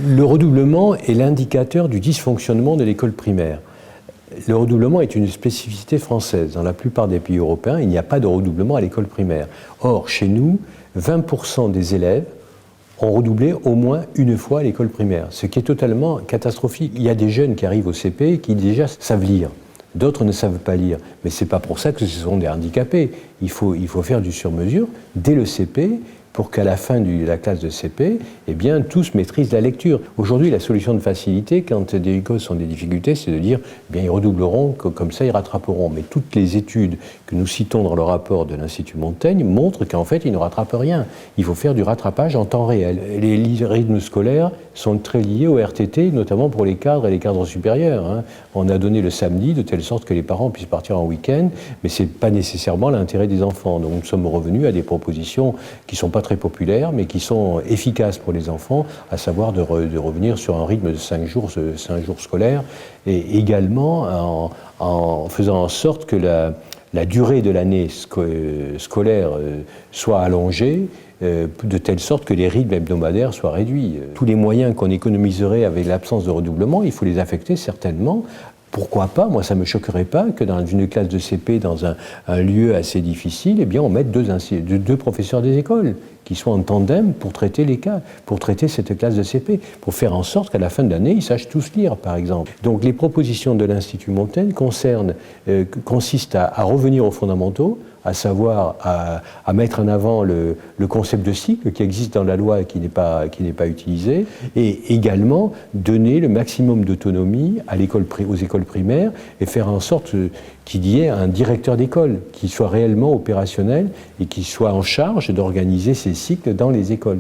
Le redoublement est l'indicateur du dysfonctionnement de l'école primaire. Le redoublement est une spécificité française. Dans la plupart des pays européens, il n'y a pas de redoublement à l'école primaire. Or, chez nous, 20% des élèves ont redoublé au moins une fois à l'école primaire, ce qui est totalement catastrophique. Il y a des jeunes qui arrivent au CP qui déjà savent lire. D'autres ne savent pas lire. Mais ce n'est pas pour ça que ce sont des handicapés. Il faut faire du sur-mesure dès le CP pour qu'à la fin de la classe de CP, eh bien, tous maîtrisent la lecture. Aujourd'hui, la solution de facilité, quand des gosses ont des difficultés, c'est de dire, eh bien, ils redoubleront, comme ça, ils rattraperont. Mais toutes les études que nous citons dans le rapport de l'Institut Montaigne montrent qu'en fait, ils ne rattrapent rien. Il faut faire du rattrapage en temps réel. Les rythmes scolaires sont très liés au RTT, notamment pour les cadres et les cadres supérieurs. On a donné le samedi de telle sorte que les parents puissent partir en week-end, mais ce n'est pas nécessairement l'intérêt des enfants. Donc nous sommes revenus à des propositions qui ne sont pas très populaires, mais qui sont efficaces pour les enfants, à savoir de revenir sur un rythme de 5 jours scolaires, et également en faisant en sorte que la durée de l'année scolaire soit allongée, de telle sorte que les rythmes hebdomadaires soient réduits. Tous les moyens qu'on économiserait avec l'absence de redoublement, il faut les affecter certainement. Pourquoi pas, moi ça ne me choquerait pas que dans une classe de CP, dans un lieu assez difficile, eh bien on mette deux professeurs des écoles qui soient en tandem pour traiter les cas, pour traiter cette classe de CP, pour faire en sorte qu'à la fin de l'année, ils sachent tous lire, par exemple. Donc les propositions de l'Institut Montaigne consistent à revenir aux fondamentaux, à savoir à mettre en avant le concept de cycle qui existe dans la loi et qui n'est pas utilisé, et également donner le maximum d'autonomie aux écoles primaires et faire en sorte qu'il y ait un directeur d'école qui soit réellement opérationnel et qui soit en charge d'organiser ces cycles dans les écoles.